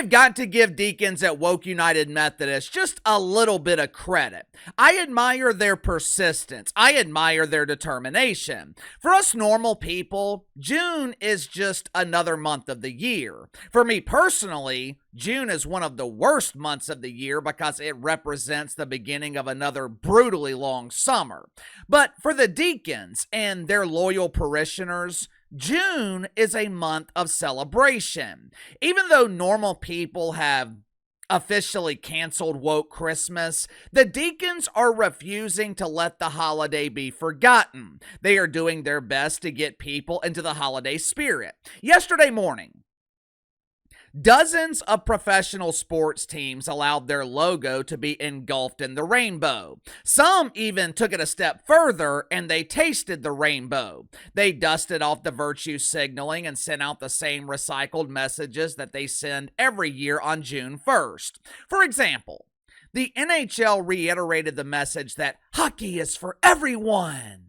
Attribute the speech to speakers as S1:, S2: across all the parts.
S1: have got to give deacons at Woke United Methodist just a little bit of credit. I admire their persistence. I admire their determination. For us normal people, June is just another month of the year. For me personally, June is one of the worst months of the year because it represents the beginning of another brutally long summer. But for the deacons and their loyal parishioners, June is a month of celebration. Even though normal people have officially canceled Woke Christmas, the deacons are refusing to let the holiday be forgotten. They are doing their best to get people into the holiday spirit. Yesterday morning, dozens of professional sports teams allowed their logo to be engulfed in the rainbow. Some even took it a step further and they tasted the rainbow. They dusted off the virtue signaling and sent out the same recycled messages that they send every year on June 1st. For example, the NHL reiterated the message that hockey is for everyone.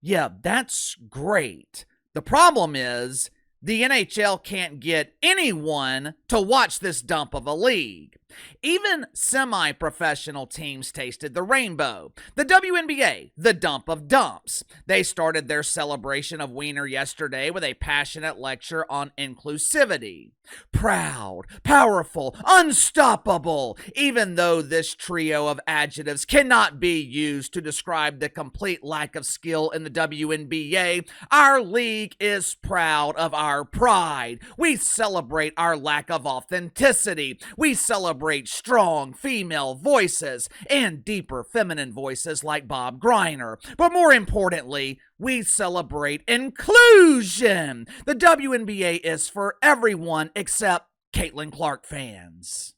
S1: Yeah, that's great. The problem is, the NHL can't get anyone to watch this dump of a league. Even semi-professional teams tasted the rainbow. The WNBA, the dump of dumps. They started their celebration of Wiener yesterday with a passionate lecture on inclusivity. Proud, powerful, unstoppable. Even though this trio of adjectives cannot be used to describe the complete lack of skill in the WNBA, our league is proud of our pride. We celebrate our lack of authenticity. We celebrate strong female voices and deeper feminine voices like Bob Griner. But more importantly, we celebrate inclusion. The WNBA is for everyone except Caitlin Clark fans.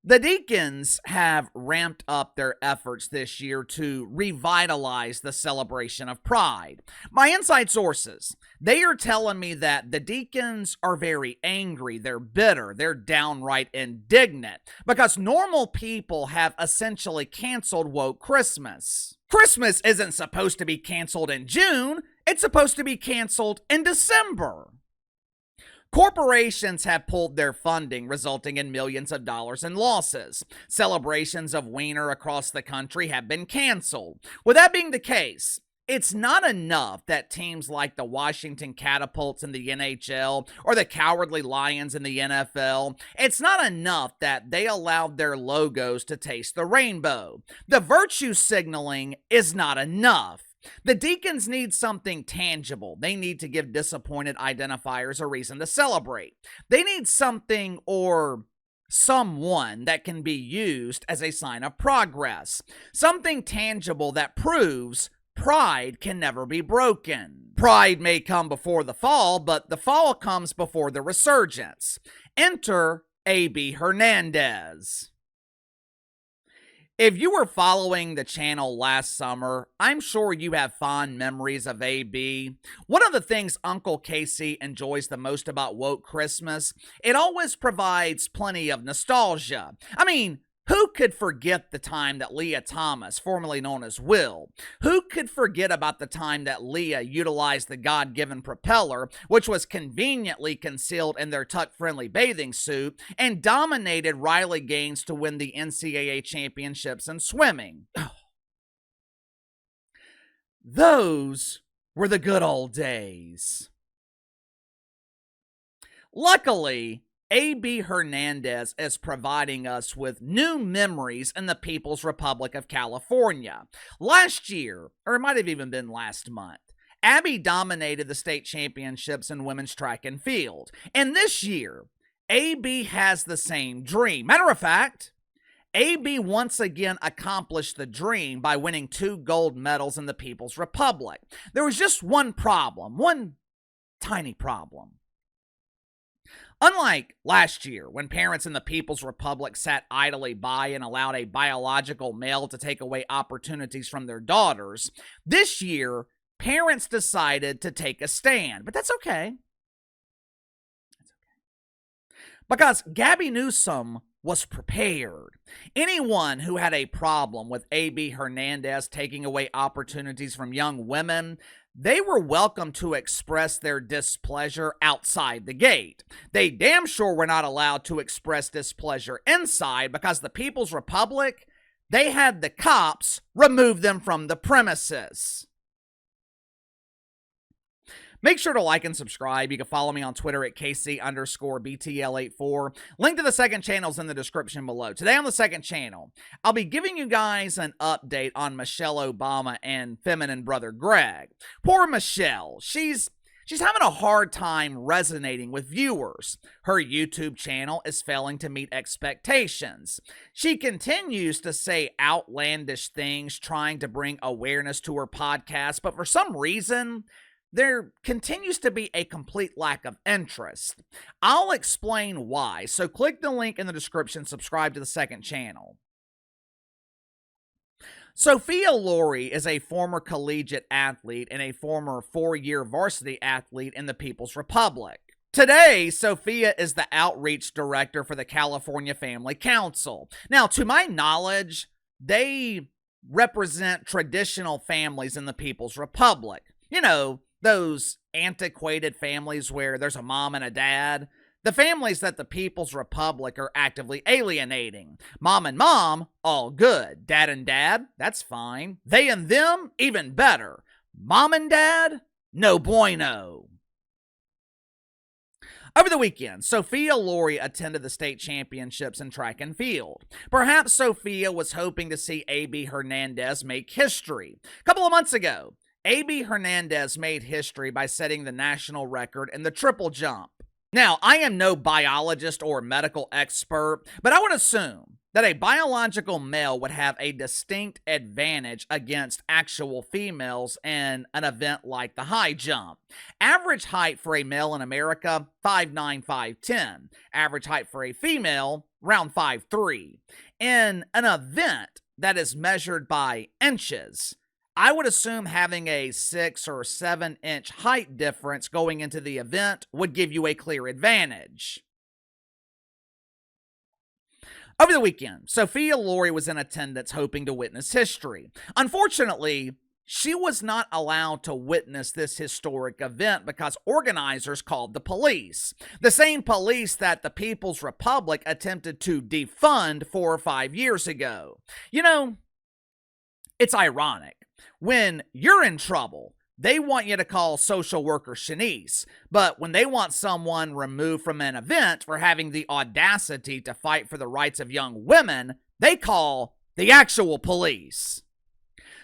S1: The Deacons have ramped up their efforts this year to revitalize the celebration of Pride. My inside sources, they are telling me that the Deacons are very angry, they're bitter, they're downright indignant because normal people have essentially canceled Woke Christmas. Christmas isn't supposed to be canceled in June, it's supposed to be canceled in December. Corporations have pulled their funding, resulting in millions of dollars in losses. Celebrations of Wiener across the country have been canceled. With that being the case, it's not enough that teams like the Washington Catapults in the NHL or the Cowardly Lions in the NFL, it's not enough that they allowed their logos to taste the rainbow. The virtue signaling is not enough. The Deacons need something tangible. They need to give disappointed identifiers a reason to celebrate. They need something or someone that can be used as a sign of progress. Something tangible that proves pride can never be broken. Pride may come before the fall, but the fall comes before the resurgence. Enter A.B. Hernandez. If you were following the channel last summer, I'm sure you have fond memories of AB. One of the things Uncle Casey enjoys the most about Woke Christmas, it always provides plenty of nostalgia. I mean, who could forget the time that Leah Thomas, formerly known as Will? Who could forget about the time that Leah utilized the God-given propeller, which was conveniently concealed in their tuck-friendly bathing suit, and dominated Riley Gaines to win the NCAA championships in swimming? Those were the good old days. Luckily, A.B. Hernandez is providing us with new memories in the People's Republic of California. Last year, or it might have even been last month, Abby dominated the state championships in women's track and field. And this year, A.B. has the same dream. Matter of fact, A.B. once again accomplished the dream by winning 2 gold medals in the People's Republic. There was just one problem, one tiny problem. Unlike last year, when parents in the People's Republic sat idly by and allowed a biological male to take away opportunities from their daughters, this year, parents decided to take a stand. But that's okay. Because Gabby Newsom was prepared. Anyone who had a problem with A.B. Hernandez taking away opportunities from young women, they were welcome to express their displeasure outside the gate. They damn sure were not allowed to express displeasure inside because the People's Republic, they had the cops remove them from the premises. Make sure to like and subscribe. You can follow me on Twitter at KC_BTL84. Link to the second channel is in the description below. Today on the second channel, I'll be giving you guys an update on Michelle Obama and feminine brother Greg. Poor Michelle. She's having a hard time resonating with viewers. Her YouTube channel is failing to meet expectations. She continues to say outlandish things, trying to bring awareness to her podcast, but for some reason, there continues to be a complete lack of interest. I'll explain why, so click the link in the description, subscribe to the second channel. Sophia Lory is a former collegiate athlete and a former 4-year varsity athlete in the People's Republic. Today, Sophia is the outreach director for the California Family Council. Now, to my knowledge, they represent traditional families in the People's Republic. You know, those antiquated families where there's a mom and a dad. The families that the People's Republic are actively alienating. Mom and mom, all good. Dad and dad, that's fine. They and them, even better. Mom and dad, no bueno. Over the weekend, Sophia Lory attended the state championships in track and field. Perhaps Sophia was hoping to see A.B. Hernandez make history. A couple of months ago, A.B. Hernandez made history by setting the national record in the triple jump. Now, I am no biologist or medical expert, but I would assume that a biological male would have a distinct advantage against actual females in an event like the high jump. Average height for a male in America, 5'9", 5'10". Average height for a female, around 5'3". In an event that is measured by inches, I would assume having a 6 or 7 inch height difference going into the event would give you a clear advantage. Over the weekend, Sophia Lory was in attendance hoping to witness history. Unfortunately, she was not allowed to witness this historic event because organizers called the police. The same police that the People's Republic attempted to defund 4 or 5 years ago. You know, it's ironic. When you're in trouble, they want you to call social worker Shanice, but when they want someone removed from an event for having the audacity to fight for the rights of young women, they call the actual police.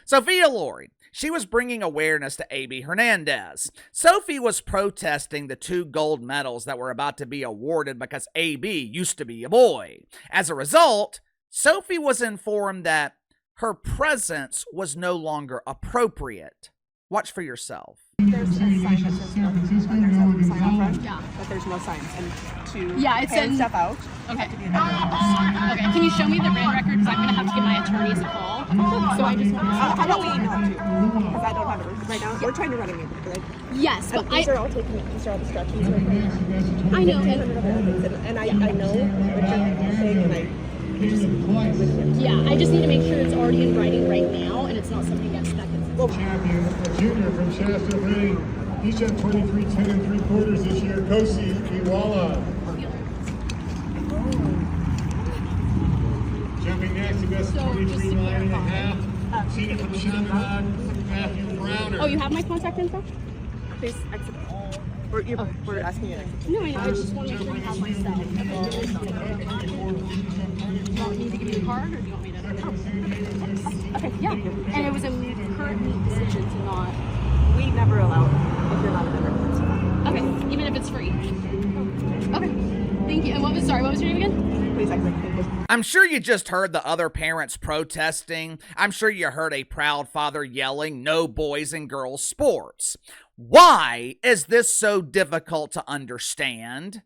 S1: Sophia Lory, she was bringing awareness to A.B. Hernandez. Sophie was protesting the 2 gold medals that were about to be awarded because A.B. used to be a boy. As a result, Sophie was informed that her presence was no longer appropriate. Watch for yourself.
S2: There's a sign that says no, and there's a sign out front, but there's no signs. And to hand stuff out,
S3: okay.
S2: have to be in that.
S3: Okay, can you show me the brand record? Because I'm going to have to give my attorneys a call. So I just want to...
S2: How about we email it to you? Because I don't have it right now. We're trying to run a meeting.
S3: Yes, but
S2: these are all taking, these are all distractions right now.
S3: I know.
S2: And I know what you're saying, and I just with you.
S3: Yeah, I just need to make sure it's already in writing right now, and it's not something that's stuck in.
S4: Champion, a junior from Shasta, Maine. He shot 23-10 and 3/4 this year. Kosi Iwala. Jumping next, the best 23.5. Senior from Chaminade, Matthew Browner.
S3: Oh, you have my contact info?
S2: Please exit. Or we're asking you.
S3: No, I know. I just want to make sure I have my stuff. Do you want me to give you the card, or do you want me to? Okay, yeah. And it was a current meet decision to not.
S2: We never allow it if you're not a member.
S3: Okay, even if it's free. Okay, thank you. And what was your name again?
S2: Please exit.
S1: I'm sure you just heard the other parents protesting. I'm sure you heard a proud father yelling, "No boys and girls sports." Why is this so difficult to understand?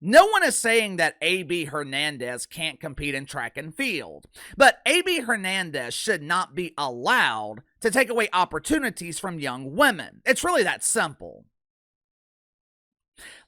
S1: No one is saying that A.B. Hernandez can't compete in track and field, but A.B. Hernandez should not be allowed to take away opportunities from young women. It's really that simple.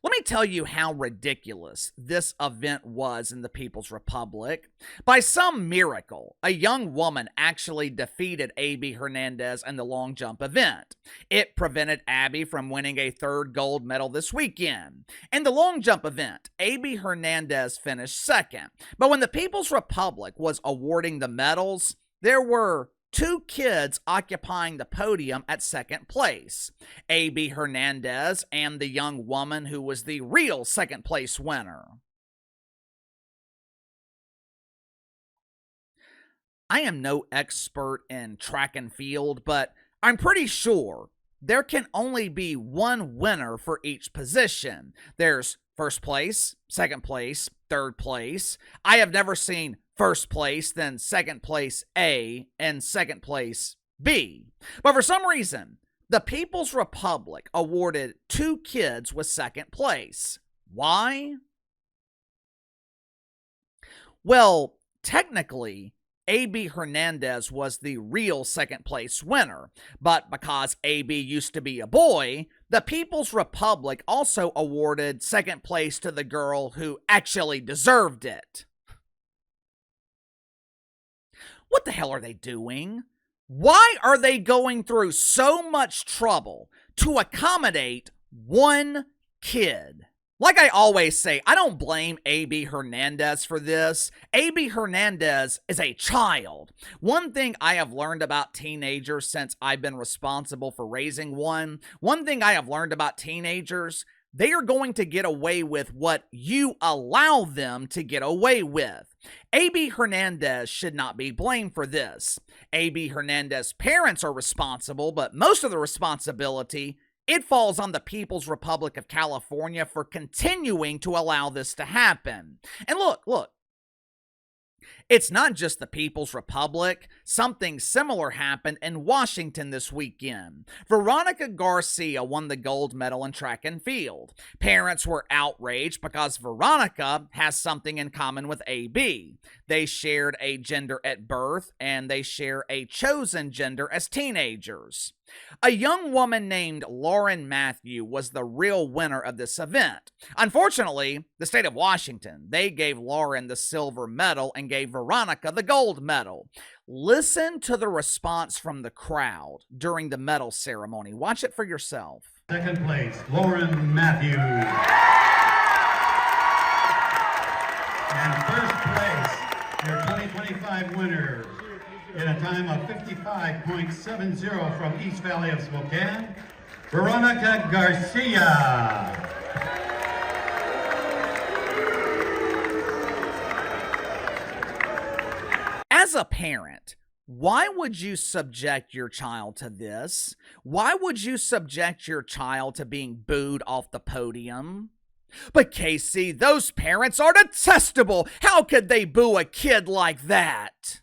S1: Let me tell you how ridiculous this event was in the People's Republic. By some miracle, a young woman actually defeated Abby Hernandez in the long jump event. It prevented Abby from winning a third gold medal this weekend. In the long jump event, Abby Hernandez finished second. But when the People's Republic was awarding the medals, there were two kids occupying the podium at second place, Abby Hernandez and the young woman who was the real second place winner. I am no expert in track and field, but I'm pretty sure there can only be one winner for each position. There's first place, second place, third place. I have never seen first place, then second place A, and second place B. But for some reason, the People's Republic awarded two kids with second place. Why? Well, technically, Abby Hernandez was the real second place winner, but because Abby used to be a boy, the People's Republic also awarded second place to the girl who actually deserved it. What the hell are they doing? Why are they going through so much trouble to accommodate one kid? Like I always say, I don't blame Abby Hernandez for this. Abby Hernandez is a child. One thing I have learned about teenagers since I've been responsible for raising one thing I have learned about teenagers, they are going to get away with what you allow them to get away with. Abby Hernandez should not be blamed for this. Abby Hernandez's parents are responsible, but most of the responsibility, it falls on the People's Republic of California for continuing to allow this to happen. And look, it's not just the People's Republic. Something similar happened in Washington this weekend. Veronica Garcia won the gold medal in track and field. Parents were outraged because Veronica has something in common with AB. They shared a gender at birth, and they share a chosen gender as teenagers. A young woman named Lauren Matthew was the real winner of this event. Unfortunately, the state of Washington, they gave Lauren the silver medal and gave Veronica the gold medal. Listen to the response from the crowd during the medal ceremony. Watch it for yourself.
S5: Second place, Lauren Matthews. And first place, your 2025 winner, in a time of 55.70 from East Valley of Spokane, Veronica Garcia.
S1: As a parent, why would you subject your child to this? Why would you subject your child to being booed off the podium? But Casey, those parents are detestable. How could they boo a kid like that?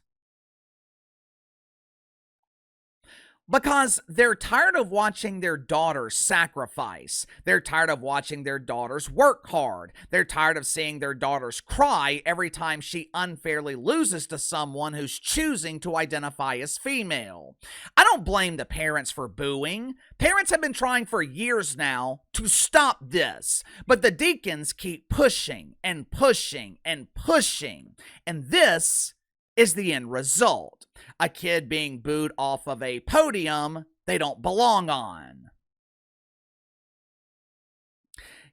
S1: Because they're tired of watching their daughters sacrifice. They're tired of watching their daughters work hard. They're tired of seeing their daughters cry every time she unfairly loses to someone who's choosing to identify as female. I don't blame the parents for booing. Parents have been trying for years now to stop this, but the Deacons keep pushing and pushing and pushing, and this is the end result. A kid being booed off of a podium they don't belong on.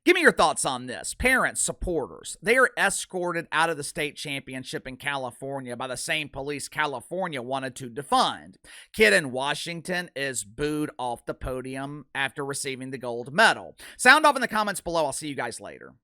S1: Give me your thoughts on this. Parents, supporters, they are escorted out of the state championship in California by the same police California wanted to defund. Kid in Washington is booed off the podium after receiving the gold medal. Sound off in the comments below. I'll see you guys later.